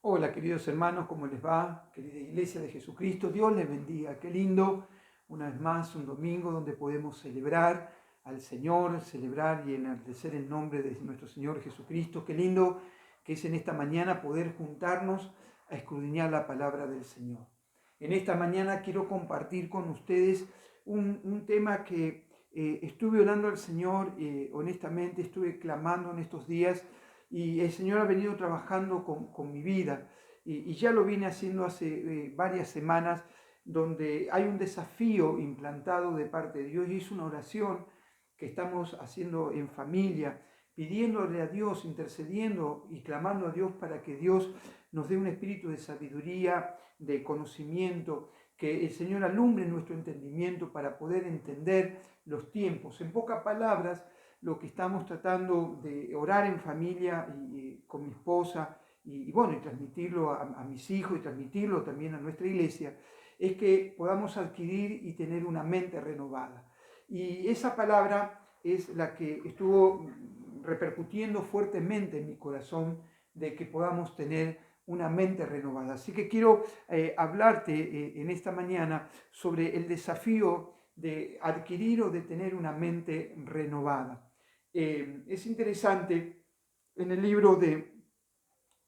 Hola queridos hermanos, ¿cómo les va? Querida Iglesia de Jesucristo, Dios les bendiga. Qué lindo, una vez más, un domingo donde podemos celebrar al Señor, celebrar y enaltecer el nombre de nuestro Señor Jesucristo. Qué lindo que es en esta mañana poder juntarnos a escudriñar la palabra del Señor. En esta mañana quiero compartir con ustedes un tema que estuve orando al Señor, honestamente estuve clamando en estos días y el Señor ha venido trabajando con mi vida y ya lo viene haciendo hace varias semanas, donde hay un desafío implantado de parte de Dios y es una oración que estamos haciendo en familia, pidiéndole a Dios, intercediendo y clamando a Dios para que Dios nos dé un espíritu de sabiduría, de conocimiento, que el Señor alumbre nuestro entendimiento para poder entender los tiempos. En pocas palabras, lo que estamos tratando de orar en familia y con mi esposa y bueno, y transmitirlo a mis hijos y transmitirlo también a nuestra iglesia, es que podamos adquirir y tener una mente renovada. Y esa palabra es la que estuvo repercutiendo fuertemente en mi corazón de que podamos tener una mente renovada. Así que quiero hablarte en esta mañana sobre el desafío de adquirir o de tener una mente renovada. Es interesante en el libro de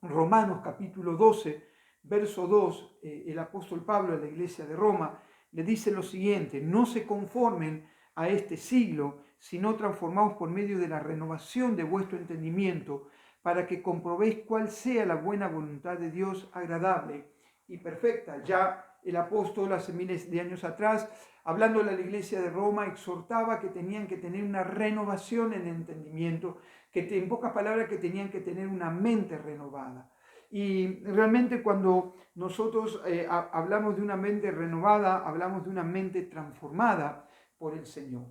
Romanos capítulo 12, verso 2, el apóstol Pablo a la iglesia de Roma le dice lo siguiente: no se conformen a este siglo, sino transformaos por medio de la renovación de vuestro entendimiento, para que comprobéis cuál sea la buena voluntad de Dios, agradable y perfecta. Ya el apóstol hace miles de años atrás, hablando a la iglesia de Roma, exhortaba que tenían que tener una renovación en el entendimiento, que en pocas palabras que tenían que tener una mente renovada. Y realmente cuando nosotros hablamos de una mente renovada, hablamos de una mente transformada por el Señor.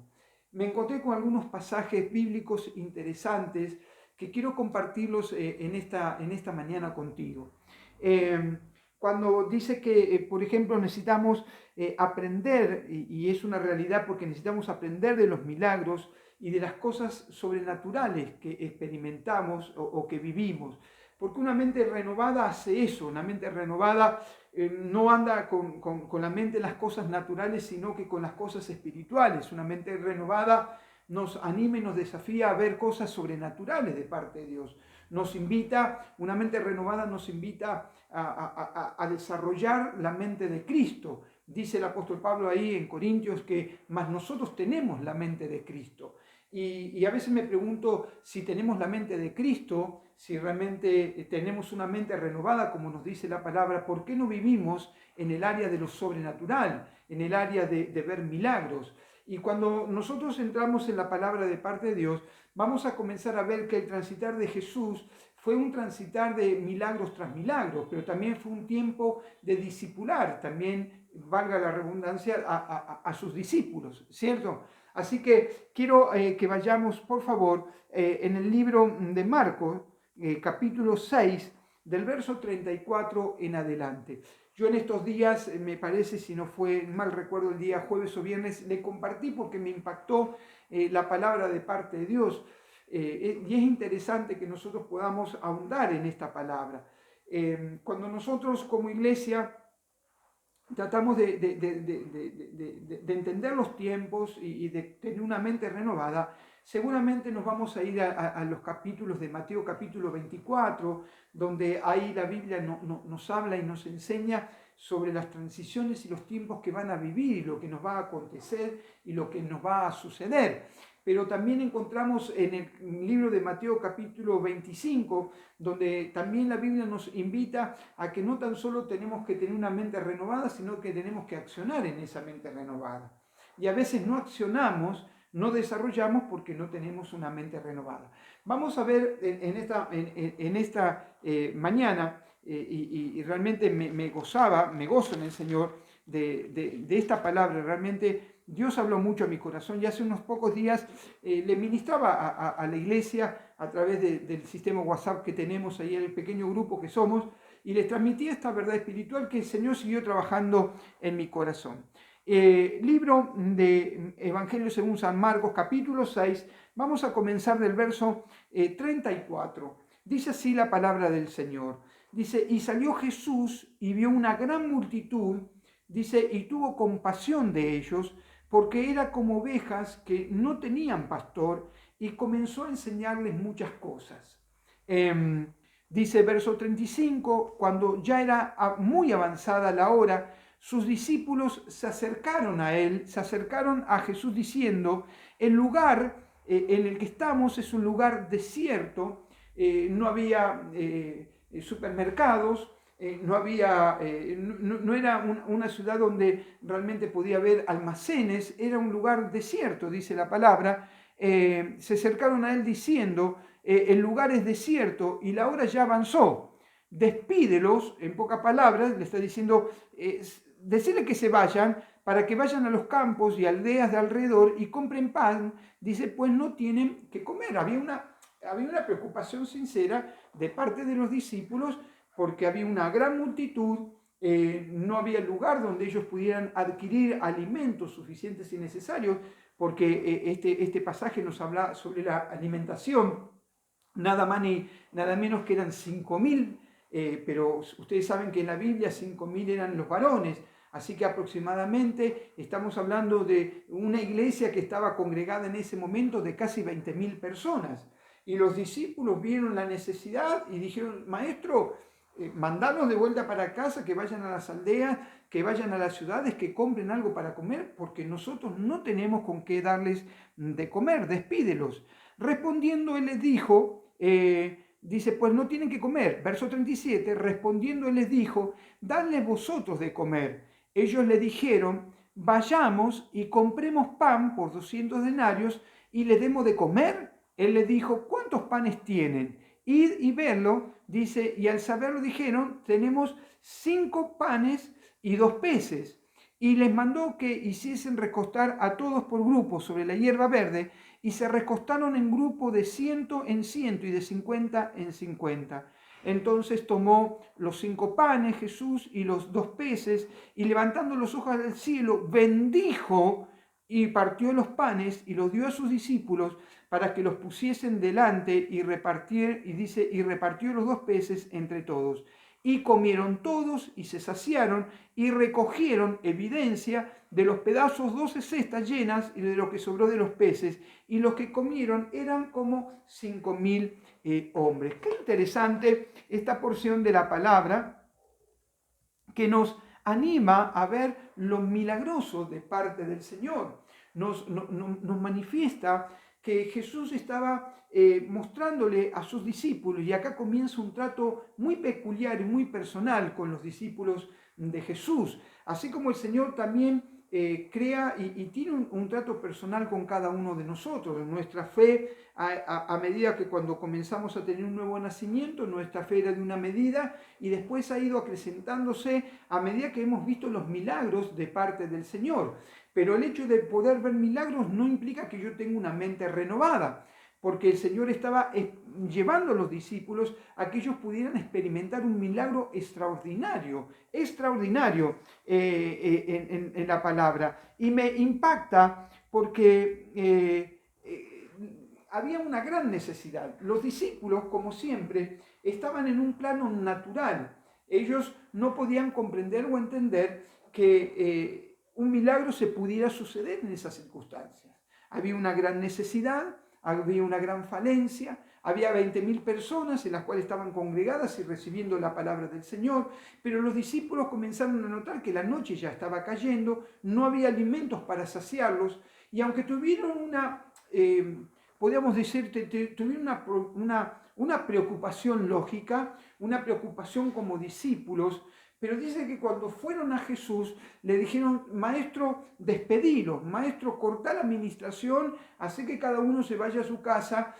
Me encontré con algunos pasajes bíblicos interesantes que quiero compartirlos en esta mañana contigo. Cuando dice que, por ejemplo, necesitamos aprender, y es una realidad porque necesitamos aprender de los milagros y de las cosas sobrenaturales que experimentamos o que vivimos. Porque una mente renovada hace eso, una mente renovada no anda con la mente en las cosas naturales, sino que con las cosas espirituales. Una mente renovada nos anima y nos desafía a ver cosas sobrenaturales de parte de Dios. Nos invita, una mente renovada nos invita a desarrollar la mente de Cristo. Dice el apóstol Pablo ahí en Corintios que más nosotros tenemos la mente de Cristo. Y a veces me pregunto si tenemos la mente de Cristo, si realmente tenemos una mente renovada, como nos dice la palabra, ¿por qué no vivimos en el área de lo sobrenatural, en el área de ver milagros? Y cuando nosotros entramos en la palabra de parte de Dios, vamos a comenzar a ver que el transitar de Jesús fue un transitar de milagros tras milagros, pero también fue un tiempo de discipular, también, valga la redundancia, a sus discípulos, ¿cierto? Así que quiero que vayamos, por favor, en el libro de Marcos, capítulo 6, del verso 34 en adelante. Yo en estos días, me parece, si no fue mal recuerdo el día jueves o viernes, le compartí porque me impactó la palabra de parte de Dios. Y es interesante que nosotros podamos ahondar en esta palabra. Cuando nosotros como iglesia tratamos de entender los tiempos y de tener una mente renovada, seguramente nos vamos a ir a los capítulos de Mateo capítulo 24, donde ahí la Biblia nos habla y nos enseña sobre las transiciones y los tiempos que van a vivir y lo que nos va a acontecer y lo que nos va a suceder. Pero también encontramos en el libro de Mateo capítulo 25, donde también la Biblia nos invita a que no tan solo tenemos que tener una mente renovada, sino que tenemos que accionar en esa mente renovada. Y a veces no accionamos, no desarrollamos porque no tenemos una mente renovada. Vamos a ver en esta mañana, y realmente me gozo en el Señor de esta palabra. Realmente Dios habló mucho a mi corazón y hace unos pocos días le ministraba a la iglesia a través del sistema WhatsApp que tenemos ahí, el pequeño grupo que somos, y les transmitía esta verdad espiritual que el Señor siguió trabajando en mi corazón. Libro de Evangelio según San Marcos, capítulo 6, vamos a comenzar del verso 34. Dice así la palabra del Señor. dice, y salió Jesús y vio una gran multitud, dice, y tuvo compasión de ellos, porque era como ovejas que no tenían pastor, y comenzó a enseñarles muchas cosas. Dice verso 35, cuando ya era muy avanzada la hora, sus discípulos se acercaron a él, se acercaron a Jesús diciendo, el lugar en el que estamos es un lugar desierto, no había supermercados, no era una ciudad donde realmente podía haber almacenes, era un lugar desierto, dice la palabra. Se acercaron a él diciendo, el lugar es desierto y la hora ya avanzó. Despídelos, en pocas palabras, le está diciendo, decirle que se vayan para que vayan a los campos y aldeas de alrededor y compren pan. Dice, pues no tienen que comer. Había una preocupación sincera de parte de los discípulos porque había una gran multitud, no había lugar donde ellos pudieran adquirir alimentos suficientes y necesarios, porque este pasaje nos habla sobre la alimentación, nada más ni nada menos que eran 5.000, pero ustedes saben que en la Biblia 5.000 eran los varones, así que aproximadamente estamos hablando de una iglesia que estaba congregada en ese momento de casi 20.000 personas. Y los discípulos vieron la necesidad y dijeron, maestro, mandarlos de vuelta para casa, que vayan a las aldeas, que vayan a las ciudades, que compren algo para comer, porque nosotros no tenemos con qué darles de comer, despídelos. Respondiendo él les dijo, dice, pues no tienen que comer. Verso 37, respondiendo él les dijo, dadles vosotros de comer. Ellos le dijeron, vayamos y compremos pan por 200 denarios y les demos de comer. Él les dijo, ¿cuántos panes tienen? Id y verlo, dice, y al saberlo dijeron, tenemos 5 panes y 2 peces. Y les mandó que hiciesen recostar a todos por grupos sobre la hierba verde, y se recostaron en grupo de 100 en 100 y de 50 en 50. Entonces tomó los 5 panes Jesús y los 2 peces, y levantando los ojos al cielo, bendijo y partió los panes y los dio a sus discípulos para que los pusiesen delante y repartió los 2 peces entre todos. Y comieron todos y se saciaron y recogieron evidencia de los pedazos 12 cestas llenas y de lo que sobró de los peces. Y los que comieron eran como 5.000 hombres. Qué interesante esta porción de la palabra que nos anima a ver lo milagroso de parte del Señor. Nos manifiesta que Jesús estaba mostrándole a sus discípulos, y acá comienza un trato muy peculiar y muy personal con los discípulos de Jesús, así como el Señor también crea y tiene un trato personal con cada uno de nosotros. Nuestra fe, a medida que cuando comenzamos a tener un nuevo nacimiento, nuestra fe era de una medida y después ha ido acrecentándose a medida que hemos visto los milagros de parte del Señor. Pero el hecho de poder ver milagros no implica que yo tenga una mente renovada, porque el Señor estaba llevando a los discípulos a que ellos pudieran experimentar un milagro extraordinario en la palabra. Y me impacta porque había una gran necesidad. Los discípulos, como siempre, estaban en un plano natural. Ellos no podían comprender o entender que un milagro se pudiera suceder en esas circunstancias. Había una gran necesidad, había una gran falencia, había 20.000 personas en las cuales estaban congregadas y recibiendo la palabra del Señor, pero los discípulos comenzaron a notar que la noche ya estaba cayendo, no había alimentos para saciarlos, y aunque tuvieron podríamos decir, tuvieron una preocupación lógica, una preocupación como discípulos, pero dice que cuando fueron a Jesús le dijeron, maestro, despedilo, maestro, cortá la administración, hace que cada uno se vaya a su casa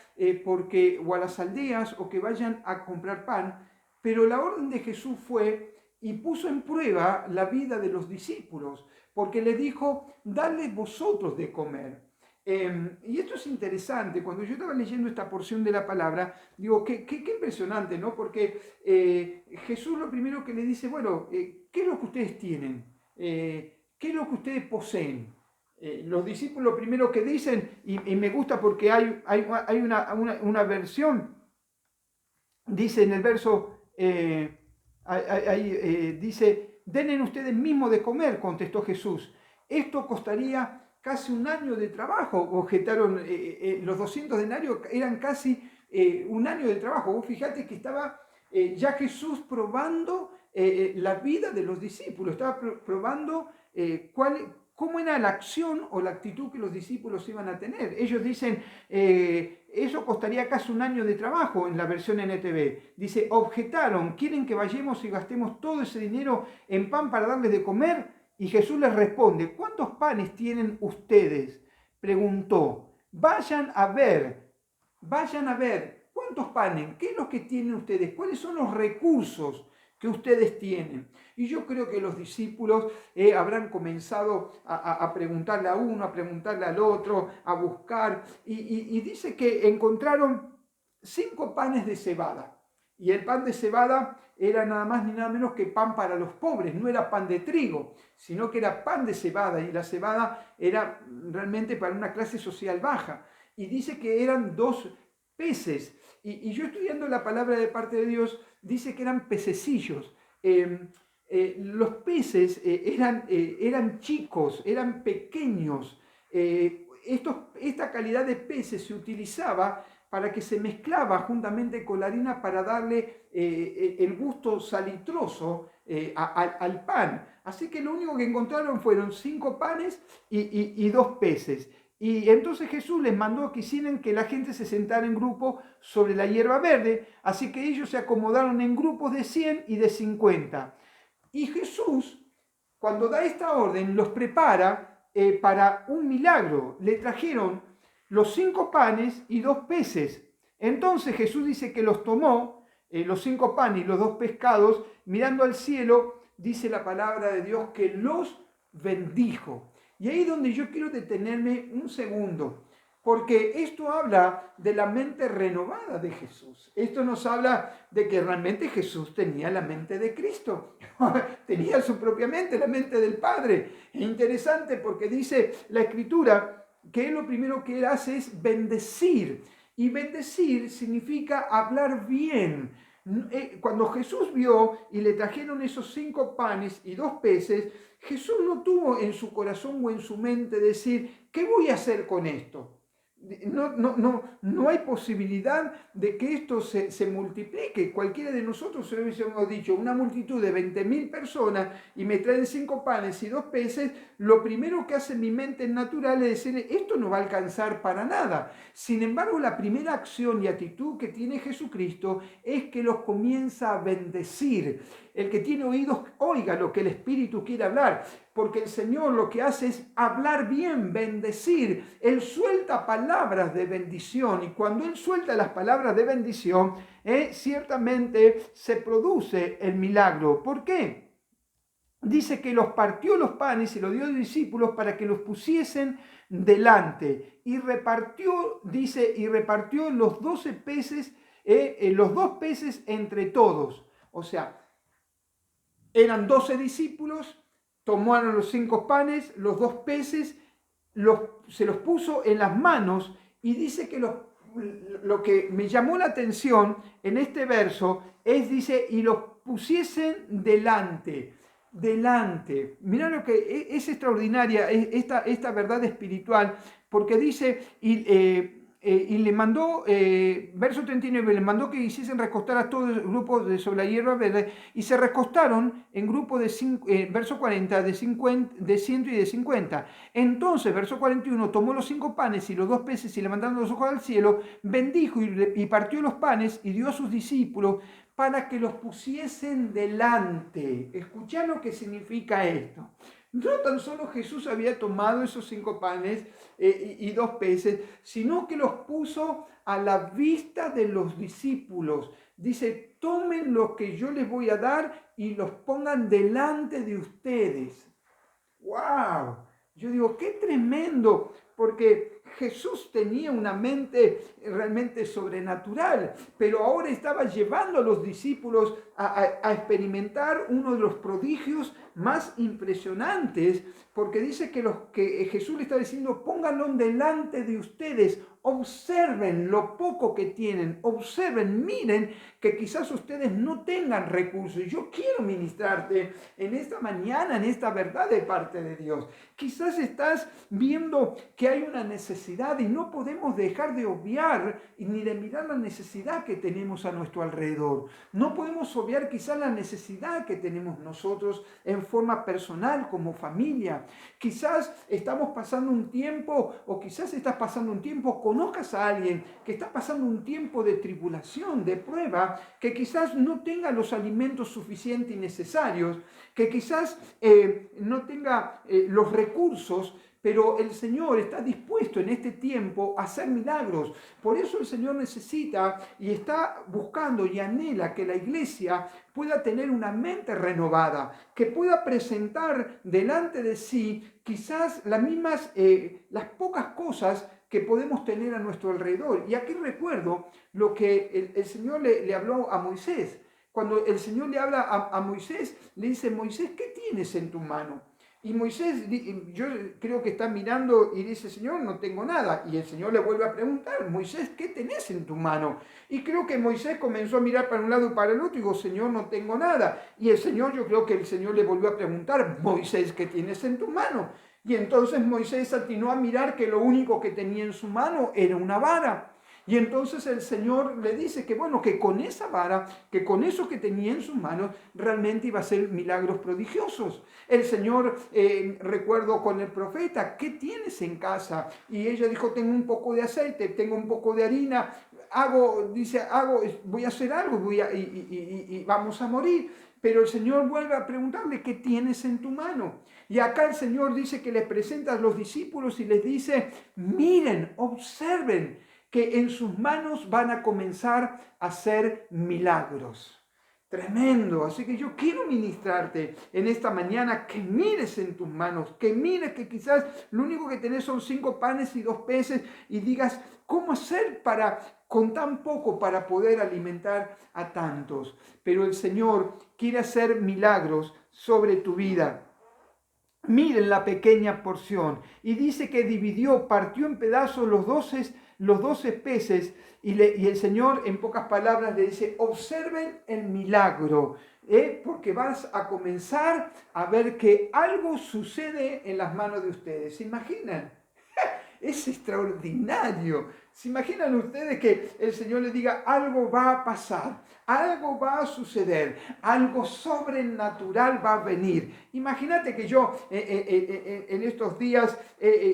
o a las aldeas, o que vayan a comprar pan. Pero la orden de Jesús fue y puso en prueba la vida de los discípulos, porque le dijo, dale vosotros de comer. Y esto es interesante. Cuando yo estaba leyendo esta porción de la palabra, digo, qué impresionante, ¿no? Porque Jesús lo primero que le dice, bueno, ¿qué es lo que ustedes tienen? ¿Qué es lo que ustedes poseen? Los discípulos lo primero que dicen, y me gusta porque hay una versión, dice en el verso dice, denle ustedes mismos de comer, contestó Jesús. Esto costaría casi un año de trabajo, objetaron los 200 denarios, eran casi un año de trabajo. Vos fijate que estaba ya Jesús probando la vida de los discípulos, estaba probando cómo era la acción o la actitud que los discípulos iban a tener. Ellos dicen, eso costaría casi un año de trabajo en la versión NTV. Dice, objetaron, ¿quieren que vayamos y gastemos todo ese dinero en pan para darles de comer? Y Jesús les responde, ¿cuántos panes tienen ustedes? Preguntó, vayan a ver, ¿cuántos panes? ¿Qué es lo que tienen ustedes? ¿Cuáles son los recursos que ustedes tienen? Y yo creo que los discípulos habrán comenzado a preguntarle a uno, a preguntarle al otro, a buscar, y dice que encontraron 5 panes de cebada. Y el pan de cebada era nada más ni nada menos que pan para los pobres, no era pan de trigo, sino que era pan de cebada, y la cebada era realmente para una clase social baja. Y dice que eran 2 peces, y yo estudiando la palabra de parte de Dios, dice que eran pececillos. Los peces eran chicos, eran pequeños. Esta calidad de peces se utilizaba para que se mezclaba juntamente con la harina para darle el gusto salitroso al pan. Así que lo único que encontraron fueron 5 panes y 2 peces. Y entonces Jesús les mandó que hicieran que la gente se sentara en grupo sobre la hierba verde, así que ellos se acomodaron en grupos de 100 y de 50. Y Jesús, cuando da esta orden, los prepara para un milagro. Le trajeron los 5 panes y 2 peces. Entonces Jesús dice que los tomó, los 5 panes y los 2 pescados, mirando al cielo, dice la palabra de Dios que los bendijo. Y ahí es donde yo quiero detenerme un segundo, porque esto habla de la mente renovada de Jesús. Esto nos habla de que realmente Jesús tenía la mente de Cristo, tenía su propia mente, la mente del Padre. Es interesante porque dice la Escritura que él lo primero que él hace es bendecir, y bendecir significa hablar bien. Cuando Jesús vio y le trajeron esos 5 panes y 2 peces, Jesús no tuvo en su corazón o en su mente decir, ¿qué voy a hacer con esto? No hay posibilidad de que esto se multiplique. Cualquiera de nosotros se hubiésemos dicho, una multitud de 20.000 personas y me traen 5 panes y 2 peces, lo primero que hace mi mente natural es decir, esto no va a alcanzar para nada. Sin embargo, la primera acción y actitud que tiene Jesucristo es que los comienza a bendecir. El que tiene oídos, oiga lo que el Espíritu quiere hablar, porque el Señor lo que hace es hablar bien, bendecir. Él suelta palabras de bendición, y cuando Él suelta las palabras de bendición, ciertamente se produce el milagro. ¿Por qué? Dice que los partió los panes y los dio a los discípulos para que los pusiesen delante. Y repartió, dice, y repartió los 12 peces, los 2 peces entre todos. O sea, eran 12 discípulos, tomaron los 5 panes, los 2 peces, se los puso en las manos, y dice que lo que me llamó la atención en este verso es, dice, y los pusiesen delante. Mirá lo que es extraordinaria esta verdad espiritual, porque dice, y le mandó, verso 39, le mandó que hiciesen recostar a todo el grupo sobre la hierba verde, y se recostaron en grupo de verso 40, de 100 y de 50. Entonces, verso 41, tomó los 5 panes y los 2 peces, y levantando los ojos al cielo, bendijo y partió los panes y dio a sus discípulos para que los pusiesen delante. Escuchá lo que significa esto. No tan solo Jesús había tomado esos 5 panes y 2 peces, sino que los puso a la vista de los discípulos. Dice, tomen lo que yo les voy a dar y los pongan delante de ustedes. ¡Wow! Yo digo, qué tremendo, porque Jesús tenía una mente realmente sobrenatural, pero ahora estaba llevando a los discípulos a experimentar uno de los prodigios más impresionantes, porque dice que Jesús le está diciendo, pónganlo delante de ustedes, observen lo poco que tienen, observen, miren que quizás ustedes no tengan recursos. Yo quiero ministrarte en esta mañana, en esta verdad de parte de Dios. Quizás estás viendo que hay una necesidad y no podemos dejar de obviar ni de mirar la necesidad que tenemos a nuestro alrededor. No podemos obviar quizás la necesidad que tenemos nosotros en forma personal, como familia. Quizás estamos pasando un tiempo, o quizás estás pasando un tiempo, conozcas a alguien que está pasando un tiempo de tribulación, de prueba, que quizás no tenga los alimentos suficientes y necesarios, que quizás no tenga los recursos, pero el Señor está dispuesto en este tiempo a hacer milagros. Por eso el Señor necesita y está buscando y anhela que la iglesia pueda tener una mente renovada, que pueda presentar delante de sí quizás las pocas cosas que podemos tener a nuestro alrededor. Y aquí recuerdo lo que el Señor le habló a Moisés. Cuando el Señor le habla a Moisés, le dice: Moisés, ¿qué tienes en tu mano? Y Moisés, yo creo que está mirando y dice: Señor, no tengo nada. Y el Señor le vuelve a preguntar: Moisés, ¿qué tenés en tu mano? Y creo que Moisés comenzó a mirar para un lado y para el otro y digo: Señor, no tengo nada. Y yo creo que el Señor le volvió a preguntar: Moisés, ¿qué tienes en tu mano? Y entonces Moisés atinó a mirar que lo único que tenía en su mano era una vara. Y entonces el Señor le dice que bueno, que con esa vara, que con eso que tenía en sus manos, realmente iba a hacer milagros prodigiosos. El Señor, recuerdo con el profeta: ¿qué tienes en casa? Y ella dijo: tengo un poco de aceite, tengo un poco de harina, voy a hacer algo y vamos a morir. Pero el Señor vuelve a preguntarle: ¿qué tienes en tu mano? Y acá el Señor dice que les presenta a los discípulos y les dice: miren, observen, que en sus manos van a comenzar a hacer milagros. Tremendo. Así que yo quiero ministrarte en esta mañana que mires en tus manos, que mires que quizás lo único que tenés son 5 panes y 2 peces y digas: ¿cómo hacer con tan poco para poder alimentar a tantos? Pero el Señor quiere hacer milagros sobre tu vida. Miren la pequeña porción. Y dice que partió en pedazos los 12 peces. Y el Señor, en pocas palabras, le dice: observen el milagro, porque vas a comenzar a ver que algo sucede en las manos de ustedes. ¿Se imaginan? Es extraordinario. ¿Se imaginan ustedes que el Señor les diga: algo va a pasar, algo va a suceder, algo sobrenatural va a venir? Imagínate que yo en estos días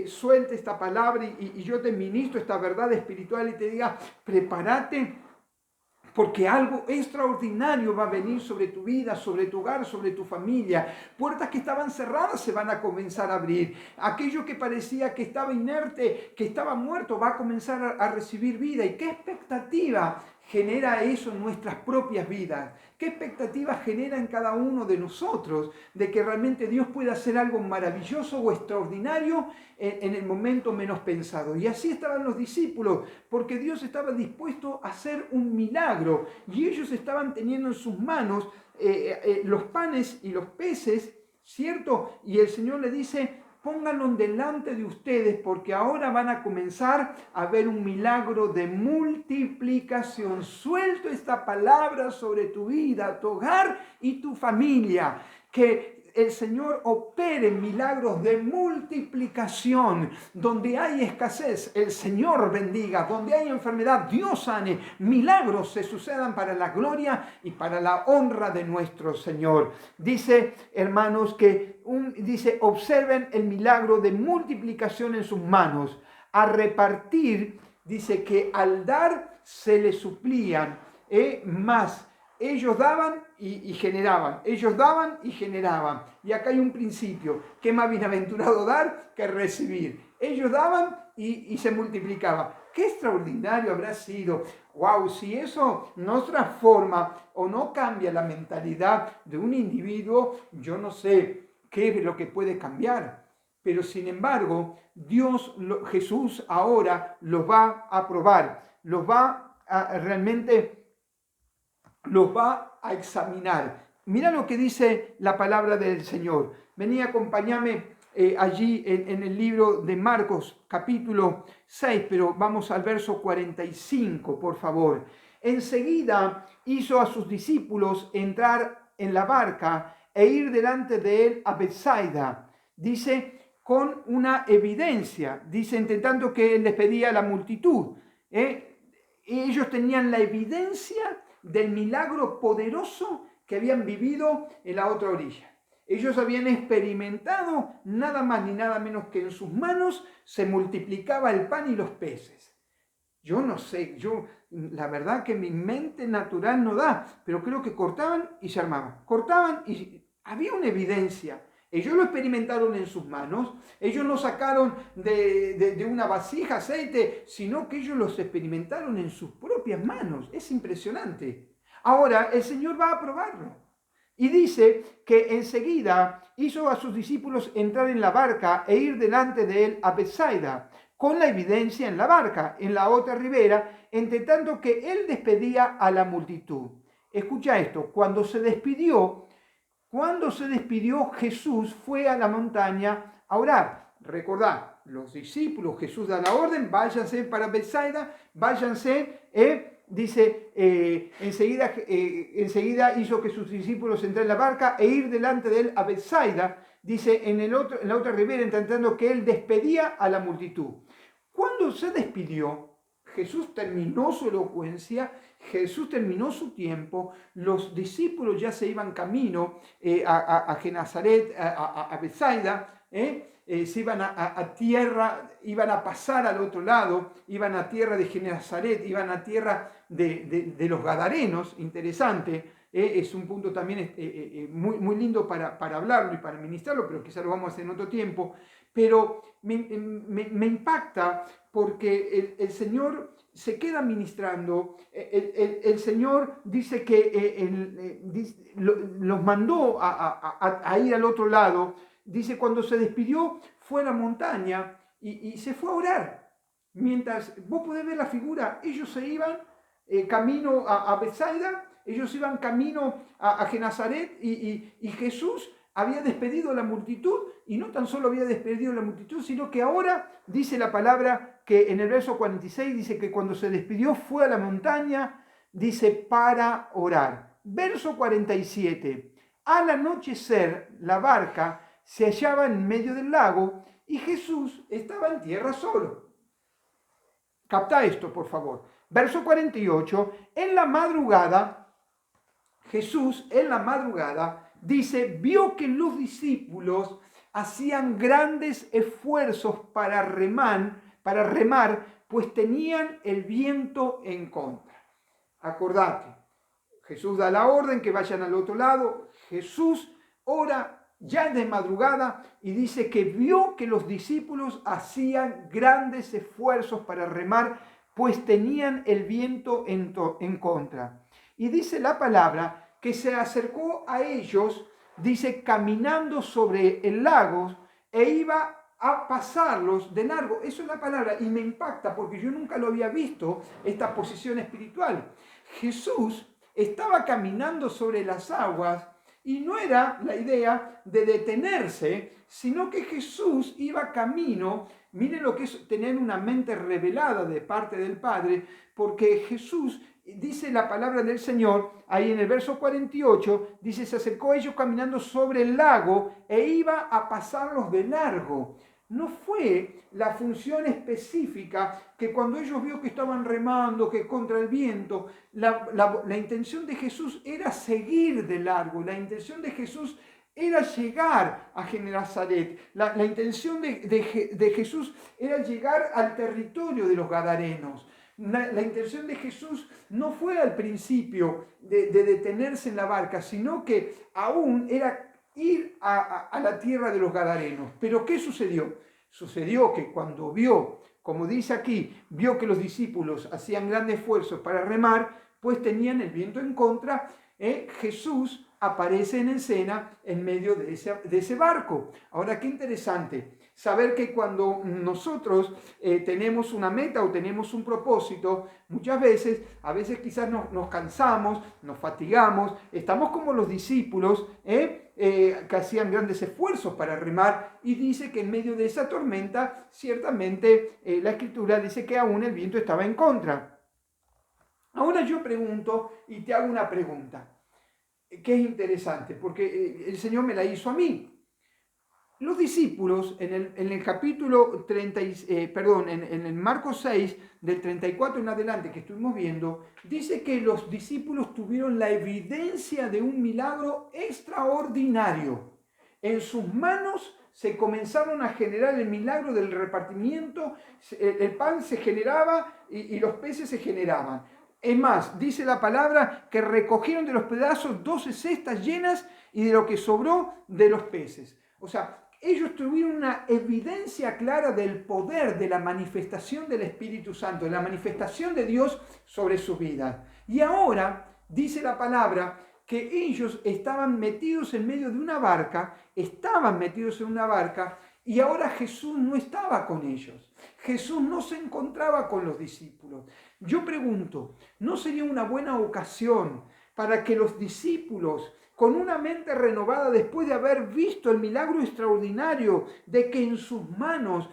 suelte esta palabra y yo te ministro esta verdad espiritual y te diga: prepárate, porque algo extraordinario va a venir sobre tu vida, sobre tu hogar, sobre tu familia. Puertas que estaban cerradas se van a comenzar a abrir. Aquello que parecía que estaba inerte, que estaba muerto, va a comenzar a recibir vida. ¿Y qué expectativa genera eso en nuestras propias vidas? ¿Qué expectativa genera en cada uno de nosotros de que realmente Dios pueda hacer algo maravilloso o extraordinario en el momento menos pensado? Y así estaban los discípulos, porque Dios estaba dispuesto a hacer un milagro y ellos estaban teniendo en sus manos los panes y los peces, ¿cierto? Y el Señor le dice: pónganlo delante de ustedes, porque ahora van a comenzar a ver un milagro de multiplicación. Suelto esta palabra sobre tu vida, tu hogar y tu familia. Que el Señor opere milagros de multiplicación. Donde hay escasez, el Señor bendiga. Donde hay enfermedad, Dios sane. Milagros se sucedan para la gloria y para la honra de nuestro Señor. Dice, hermanos, dice: observen el milagro de multiplicación en sus manos. A repartir, dice que al dar se les suplían más. Ellos daban y generaban. Ellos daban y generaban. Y acá hay un principio: que más bienaventurado dar que recibir. Ellos daban y se multiplicaba. ¡Qué extraordinario habrá sido! ¡Wow! Si eso no transforma o no cambia la mentalidad de un individuo, yo no sé qué es lo que puede cambiar. Pero sin embargo, Jesús ahora los va a probar. Los va a examinar. Mira lo que dice la palabra del Señor. Vení, acompáñame allí en el libro de Marcos capítulo 6, pero vamos al verso 45, por favor. Enseguida hizo a sus discípulos entrar en la barca e ir delante de él a Betsaida. Dice, con una evidencia, dice, intentando que él les pedía a la multitud. Ellos tenían la evidencia del milagro poderoso que habían vivido en la otra orilla. Ellos habían experimentado nada más ni nada menos que en sus manos se multiplicaba el pan y los peces. Yo no sé, la verdad que mi mente natural no da, pero creo que cortaban y se armaban. Cortaban y había una evidencia. Ellos lo experimentaron en sus manos, ellos no sacaron de una vasija aceite, sino que ellos los experimentaron en sus propias manos. Es impresionante. Ahora el Señor va a probarlo. Y dice que enseguida hizo a sus discípulos entrar en la barca e ir delante de él a Betsaida, con la evidencia en la barca, en la otra ribera, entre tanto que él despedía a la multitud. Escucha esto, cuando se despidió, Jesús fue a la montaña a orar. Recordad, los discípulos, Jesús da la orden, váyanse para Betsaida, váyanse, dice, enseguida hizo que sus discípulos entraran en la barca e ir delante de él a Betsaida, dice, en la otra ribera, intentando que él despedía a la multitud. Cuando se despidió, Jesús terminó su elocuencia, Jesús terminó su tiempo, los discípulos ya se iban camino a Genazaret, a Betsaida, se iban a tierra, iban a pasar al otro lado, iban a tierra de Genazaret, iban a tierra de los Gadarenos, interesante, es un punto también muy lindo para hablarlo y para ministrarlo, pero quizás lo vamos a hacer en otro tiempo, pero me impacta porque el Señor se queda ministrando, el Señor dice que los mandó a ir al otro lado, dice cuando se despidió fue a la montaña y se fue a orar. Mientras vos podés ver la figura, ellos se iban camino a Betsaida, ellos iban camino a Genazaret y Jesús había despedido a la multitud y no tan solo había despedido a la multitud, sino que ahora dice la palabra que en el verso 46 dice que cuando se despidió fue a la montaña, dice para orar. Verso 47, al anochecer la barca se hallaba en medio del lago y Jesús estaba en tierra solo. Capta esto, por favor. Verso 48, en la madrugada, Jesús en la madrugada dice, vio que los discípulos hacían grandes esfuerzos para remar, pues tenían el viento en contra. Acordate, Jesús da la orden que vayan al otro lado, Jesús ora ya de madrugada y dice que vio que los discípulos hacían grandes esfuerzos para remar, pues tenían el viento en contra. Y dice la palabra que se acercó a ellos, dice, caminando sobre el lago e iba a pasarlos de largo. Eso es la palabra y me impacta porque yo nunca lo había visto, esta posición espiritual. Jesús estaba caminando sobre las aguas y no era la idea de detenerse, sino que Jesús iba camino. Miren lo que es tener una mente revelada de parte del Padre, porque Jesús, dice la palabra del Señor, ahí en el verso 48, dice, se acercó a ellos caminando sobre el lago e iba a pasarlos de largo. No fue la función específica que cuando ellos vio que estaban remando, que contra el viento, la intención de Jesús era seguir de largo, la intención de Jesús era llegar a Genazaret, la intención de Jesús era llegar al territorio de los Gadarenos. La intención de Jesús no fue al principio de detenerse en la barca, sino que aún era ir a la tierra de los Gadarenos. Pero ¿qué sucedió? Sucedió que cuando vio, como dice aquí, vio que los discípulos hacían grandes esfuerzos para remar, pues tenían el viento en contra, Jesús aparece en escena en medio de ese barco. Ahora, qué interesante saber que cuando nosotros tenemos una meta o tenemos un propósito, muchas veces, a veces quizás nos cansamos, nos fatigamos, estamos como los discípulos, que hacían grandes esfuerzos para remar, y dice que en medio de esa tormenta, ciertamente la Escritura dice que aún el viento estaba en contra. Ahora yo pregunto y te hago una pregunta, que es interesante, porque el Señor me la hizo a mí. Los discípulos, en el capítulo 30, en el Marcos 6, del 34 en adelante que estuvimos viendo, dice que los discípulos tuvieron la evidencia de un milagro extraordinario. En sus manos se comenzaron a generar el milagro del repartimiento, el pan se generaba y los peces se generaban. Es más, dice la palabra que recogieron de los pedazos 12 cestas llenas y de lo que sobró de los peces. O sea, ellos tuvieron una evidencia clara del poder de la manifestación del Espíritu Santo, de la manifestación de Dios sobre sus vidas. Y ahora dice la palabra que ellos estaban metidos en medio de una barca, y ahora Jesús no estaba con ellos. Jesús no se encontraba con los discípulos. Yo pregunto, ¿no sería una buena ocasión para que los discípulos, con una mente renovada después de haber visto el milagro extraordinario de que en sus manos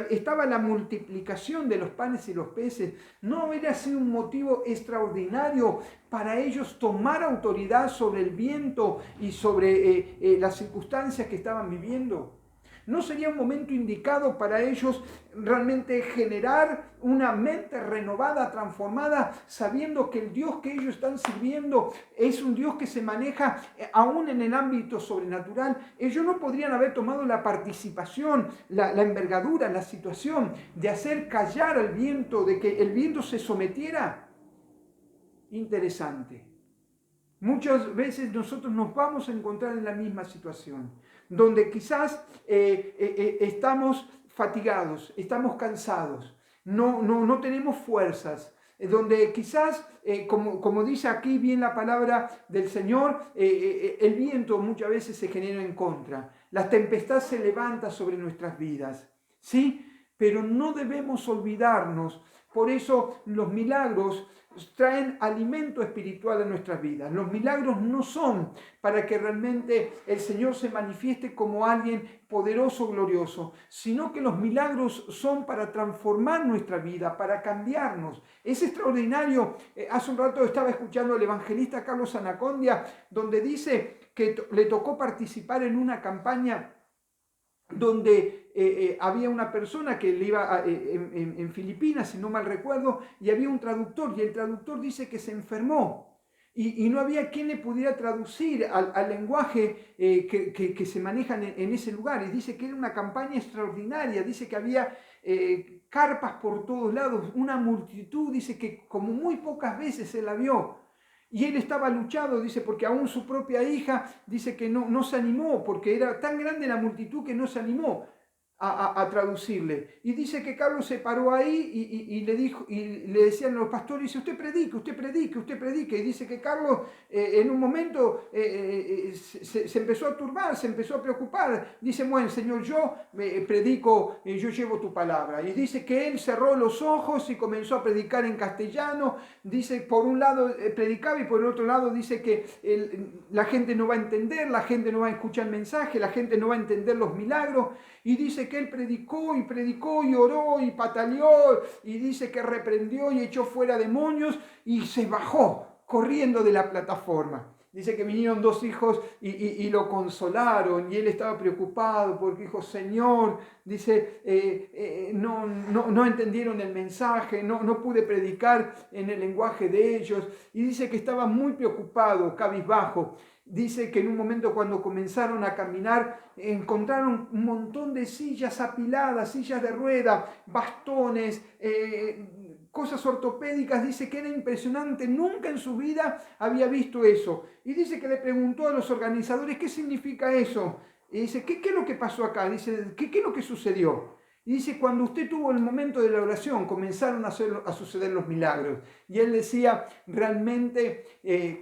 estaba la multiplicación de los panes y los peces, no hubiera sido un motivo extraordinario para ellos tomar autoridad sobre el viento y sobre las circunstancias que estaban viviendo? ¿No sería un momento indicado para ellos realmente generar una mente renovada, transformada, sabiendo que el Dios que ellos están sirviendo es un Dios que se maneja aún en el ámbito sobrenatural? Ellos no podrían haber tomado la participación, la envergadura, la situación de hacer callar al viento, de que el viento se sometiera. Interesante. Muchas veces nosotros nos vamos a encontrar en la misma situación, donde quizás estamos fatigados, estamos cansados, no tenemos fuerzas, donde quizás, como dice aquí bien la palabra del Señor, el viento muchas veces se genera en contra, la tempestad se levanta sobre nuestras vidas, ¿sí? Pero no debemos olvidarnos. Por eso los milagros traen alimento espiritual a nuestras vidas. Los milagros no son para que realmente el Señor se manifieste como alguien poderoso, glorioso, sino que los milagros son para transformar nuestra vida, para cambiarnos. Es extraordinario. Hace un rato estaba escuchando al evangelista Carlos Anacondia, donde dice que le tocó participar en una campaña donde había una persona que le iba en Filipinas, si no mal recuerdo, y había un traductor, y el traductor dice que se enfermó, y no había quien le pudiera traducir al lenguaje que se manejan en ese lugar, y dice que era una campaña extraordinaria, dice que había carpas por todos lados, una multitud, dice que como muy pocas veces se la vio. Y él estaba luchado, dice, porque aún su propia hija dice que no se animó, porque era tan grande la multitud que no se animó a traducirle. Y dice que Carlos se paró ahí y le dijo, y le decían los pastores, dice, usted predique, usted predique, usted predique. Y dice que Carlos en un momento se empezó a turbar, se empezó a preocupar. Dice, bueno, Señor, yo predico, yo llevo tu palabra. Y dice que él cerró los ojos y comenzó a predicar en castellano. Dice, por un lado predicaba y por el otro lado dice que la gente no va a entender, la gente no va a escuchar el mensaje, la gente no va a entender los milagros. Y dice que él predicó y oró y pataleó y dice que reprendió y echó fuera demonios y se bajó corriendo de la plataforma. Dice que vinieron dos hijos y lo consolaron y él estaba preocupado porque dijo, Señor, dice, no entendieron el mensaje, no pude predicar en el lenguaje de ellos. Y dice que estaba muy preocupado, cabizbajo. Dice que en un momento cuando comenzaron a caminar encontraron un montón de sillas apiladas, sillas de rueda, bastones, cosas ortopédicas. Dice que era impresionante, nunca en su vida había visto eso. Y dice que le preguntó a los organizadores, ¿qué significa eso? Y dice, ¿qué es lo que pasó acá? Dice, ¿qué es lo que sucedió? Y dice, cuando usted tuvo el momento de la oración, comenzaron a suceder los milagros. Y él decía, realmente,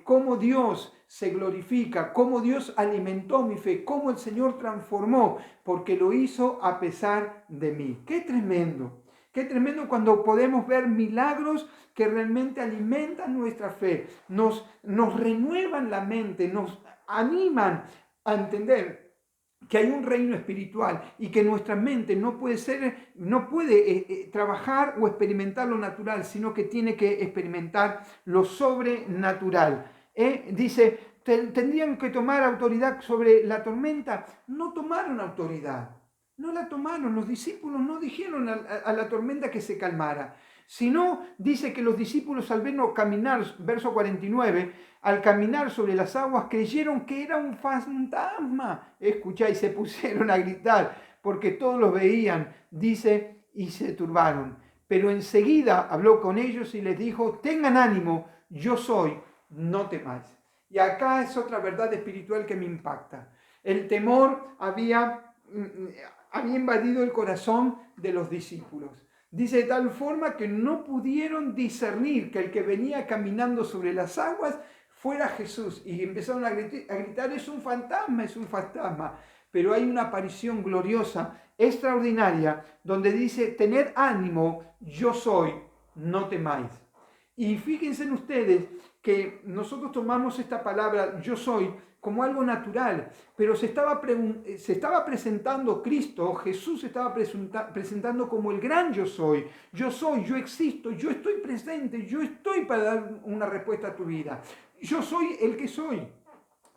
cómo Dios se glorifica, cómo Dios alimentó mi fe, cómo el Señor transformó, porque lo hizo a pesar de mí. ¡Qué tremendo! Qué tremendo cuando podemos ver milagros que realmente alimentan nuestra fe, nos renuevan la mente, nos animan a entender que hay un reino espiritual y que nuestra mente no puede trabajar o experimentar lo natural, sino que tiene que experimentar lo sobrenatural. Dice, tendrían que tomar autoridad sobre la tormenta. No tomaron autoridad, no la tomaron. Los discípulos no dijeron a la tormenta que se calmara, sino dice que los discípulos al verlo caminar, verso 49, al caminar sobre las aguas creyeron que era un fantasma. Escuchá, y se pusieron a gritar porque todos los veían, dice, y se turbaron. Pero enseguida habló con ellos y les dijo, tengan ánimo, yo soy, no temáis. Y acá es otra verdad espiritual que me impacta. El temor había invadido el corazón de los discípulos. Dice de tal forma que no pudieron discernir que el que venía caminando sobre las aguas fuera Jesús. Y empezaron a gritar, es un fantasma, es un fantasma. Pero hay una aparición gloriosa, extraordinaria, donde dice, tened ánimo, yo soy, no temáis. Y fíjense en ustedes que nosotros tomamos esta palabra, yo soy, como algo natural, pero se estaba presentando Cristo, Jesús se estaba presentando como el gran yo soy, yo existo, yo estoy presente, yo estoy para dar una respuesta a tu vida, yo soy el que soy.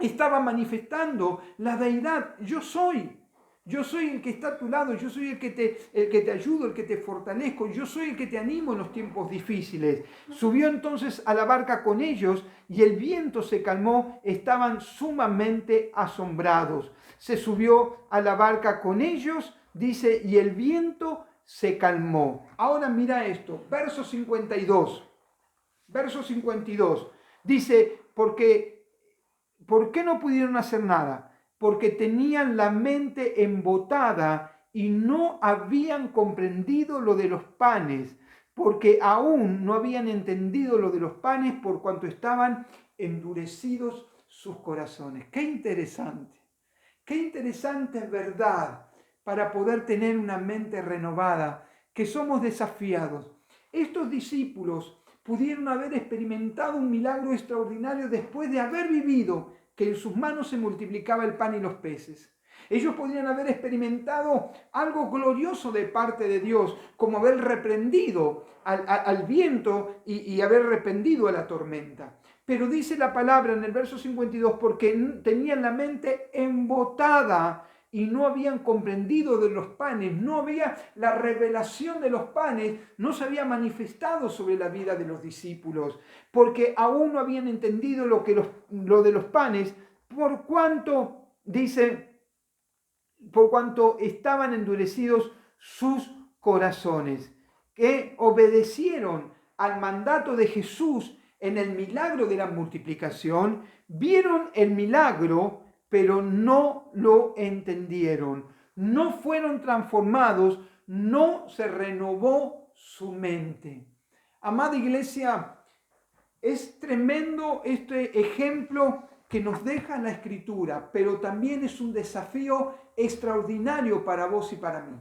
Estaba manifestando la deidad, yo soy el que está a tu lado, yo soy el que te ayudo, el que te fortalezco, yo soy el que te animo en los tiempos difíciles. Subió entonces a la barca con ellos y el viento se calmó, estaban sumamente asombrados. Se subió a la barca con ellos, dice, y el viento se calmó. Ahora mira esto, verso 52, dice, ¿por qué no pudieron hacer nada? Porque tenían la mente embotada y no habían comprendido lo de los panes, porque aún no habían entendido lo de los panes por cuanto estaban endurecidos sus corazones. Qué interesante verdad para poder tener una mente renovada, que somos desafiados. Estos discípulos pudieron haber experimentado un milagro extraordinario después de haber vivido que en sus manos se multiplicaba el pan y los peces. Ellos podrían haber experimentado algo glorioso de parte de Dios, como haber reprendido al viento y haber reprendido a la tormenta. Pero dice la palabra en el verso 52, porque tenían la mente embotada y no habían comprendido de los panes, no había la revelación de los panes, no se había manifestado sobre la vida de los discípulos, porque aún no habían entendido lo de los panes, por cuanto estaban endurecidos sus corazones, que obedecieron al mandato de Jesús en el milagro de la multiplicación, vieron el milagro, pero no lo entendieron, no fueron transformados, no se renovó su mente. Amada iglesia, es tremendo este ejemplo que nos deja la Escritura, pero también es un desafío extraordinario para vos y para mí.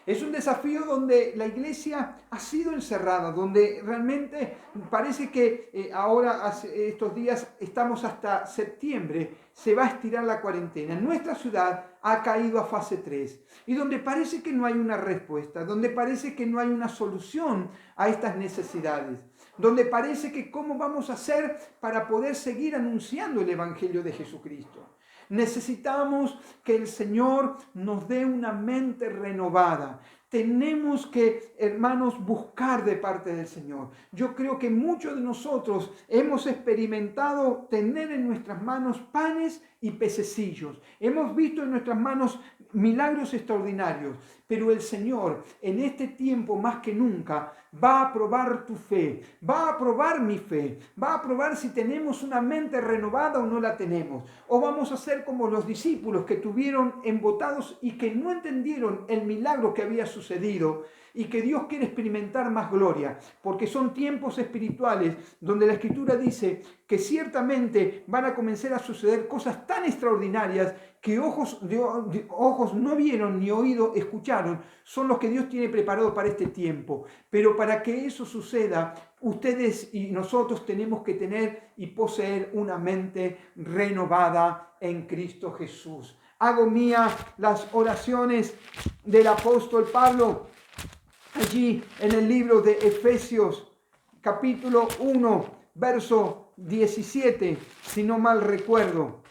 Es un desafío donde la iglesia ha sido encerrada, donde realmente parece que ahora, estos días, estamos hasta septiembre, se va a estirar la cuarentena. En nuestra ciudad ha caído a fase 3 y donde parece que no hay una respuesta, donde parece que no hay una solución a estas necesidades, donde parece que cómo vamos a hacer para poder seguir anunciando el Evangelio de Jesucristo. Necesitamos que el Señor nos dé una mente renovada. Tenemos que, hermanos, buscar de parte del Señor. Yo creo que muchos de nosotros hemos experimentado tener en nuestras manos panes y pececillos. Hemos visto en nuestras manos milagros extraordinarios, pero el Señor en este tiempo más que nunca va a probar tu fe, va a probar mi fe, va a probar si tenemos una mente renovada o no la tenemos, o vamos a ser como los discípulos que tuvieron embotados y que no entendieron el milagro que había sucedido y que Dios quiere experimentar más gloria, porque son tiempos espirituales donde la Escritura dice que ciertamente van a comenzar a suceder cosas tan extraordinarias que ojos no vieron ni oído escucharon, son los que Dios tiene preparado para este tiempo. Pero para que eso suceda, ustedes y nosotros tenemos que tener y poseer una mente renovada en Cristo Jesús. Hago mía las oraciones del apóstol Pablo allí en el libro de Efesios, capítulo 1, verso 17, si no mal recuerdo,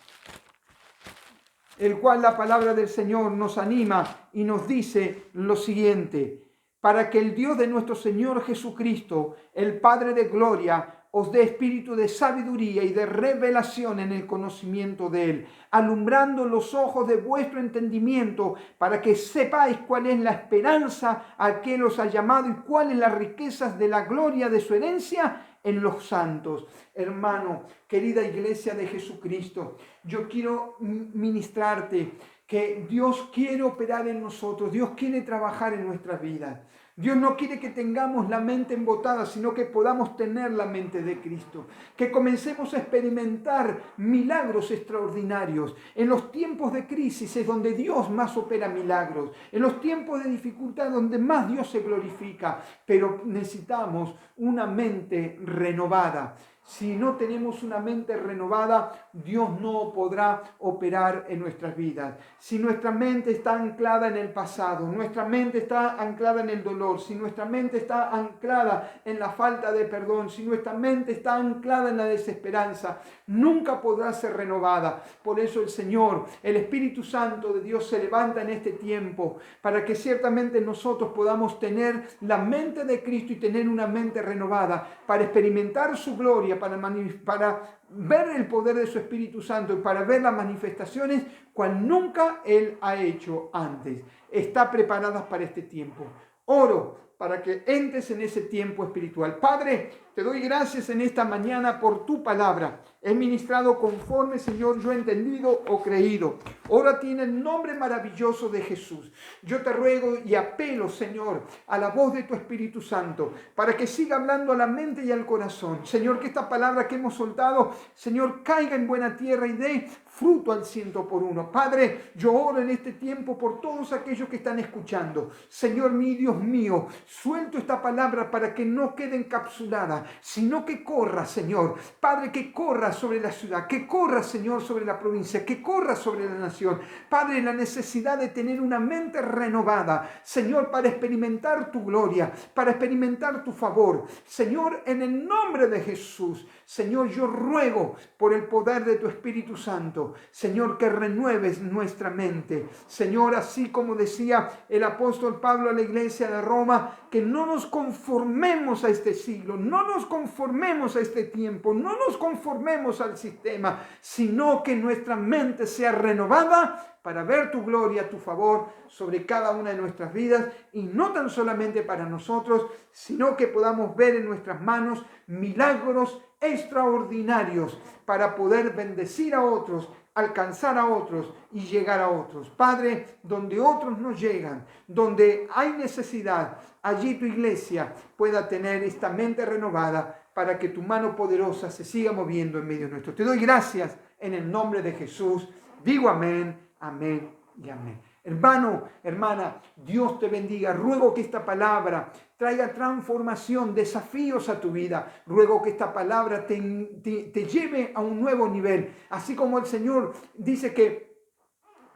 el cual la palabra del Señor nos anima y nos dice lo siguiente: para que el Dios de nuestro Señor Jesucristo, el Padre de gloria, os dé espíritu de sabiduría y de revelación en el conocimiento de Él, alumbrando los ojos de vuestro entendimiento, para que sepáis cuál es la esperanza a que os ha llamado y cuáles las riquezas de la gloria de su herencia en los santos. Hermano, querida iglesia de Jesucristo, yo quiero ministrarte que Dios quiere operar en nosotros, Dios quiere trabajar en nuestras vidas. Dios no quiere que tengamos la mente embotada, sino que podamos tener la mente de Cristo. Que comencemos a experimentar milagros extraordinarios. En los tiempos de crisis es donde Dios más opera milagros. En los tiempos de dificultad donde más Dios se glorifica. Pero necesitamos una mente renovada. Si no tenemos una mente renovada, Dios no podrá operar en nuestras vidas. Si nuestra mente está anclada en el pasado, nuestra mente está anclada en el dolor, si nuestra mente está anclada en la falta de perdón, si nuestra mente está anclada en la desesperanza, nunca podrá ser renovada. Por eso el Señor, el Espíritu Santo de Dios se levanta en este tiempo para que ciertamente nosotros podamos tener la mente de Cristo y tener una mente renovada para experimentar su gloria, para ver el poder de su Espíritu Santo y para ver las manifestaciones cual nunca Él ha hecho antes. Está preparada para este tiempo. Oro para que entres en ese tiempo espiritual. Padre, te doy gracias en esta mañana por tu palabra. He ministrado conforme, Señor, yo he entendido o creído. Oro a ti en el nombre maravilloso de Jesús. Yo te ruego y apelo, Señor, a la voz de tu Espíritu Santo, para que siga hablando a la mente y al corazón. Señor, que esta palabra que hemos soltado, Señor, caiga en buena tierra y dé fruto al 100%. Padre, yo oro en este tiempo por todos aquellos que están escuchando. Señor mi Dios mío, suelto esta palabra para que no quede encapsulada, sino que corra, Señor. Padre, que corra sobre la ciudad, que corra, Señor, sobre la provincia, que corra sobre la nación. Padre, la necesidad de tener una mente renovada, Señor, para experimentar tu gloria, para experimentar tu favor. Señor, en el nombre de Jesús, Señor, yo ruego por el poder de tu Espíritu Santo, Señor, que renueves nuestra mente. Señor, así como decía el apóstol Pablo a la iglesia de Roma, que no nos conformemos a este siglo, no nos conformemos a este tiempo, no nos conformemos al sistema, sino que nuestra mente sea renovada para ver tu gloria, tu favor sobre cada una de nuestras vidas, y no tan solamente para nosotros, sino que podamos ver en nuestras manos milagros extraordinarios para poder bendecir a otros, alcanzar a otros y llegar a otros. Padre, donde otros no llegan, donde hay necesidad, allí tu iglesia pueda tener esta mente renovada para que tu mano poderosa se siga moviendo en medio nuestro. Te doy gracias en el nombre de Jesús. Digo amén, amén y amén. Hermano, hermana, Dios te bendiga. Ruego que esta palabra traiga transformación, desafíos a tu vida. Ruego que esta palabra te lleve a un nuevo nivel. Así como el Señor dice que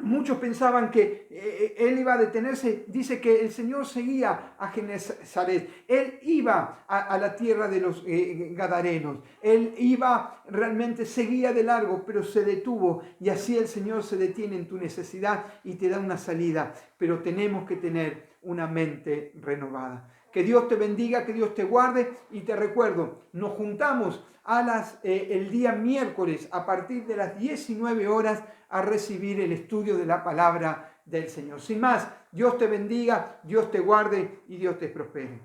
muchos pensaban que Él iba a detenerse, dice que el Señor seguía a Genesaret. Él iba a la tierra de los Gadarenos. Él iba, realmente seguía de largo, pero se detuvo. Y así el Señor se detiene en tu necesidad y te da una salida. Pero tenemos que tener una mente renovada. Que Dios te bendiga, que Dios te guarde, y te recuerdo, nos juntamos el día miércoles a partir de las 19 horas a recibir el estudio de la palabra del Señor. Sin más, Dios te bendiga, Dios te guarde y Dios te prospere.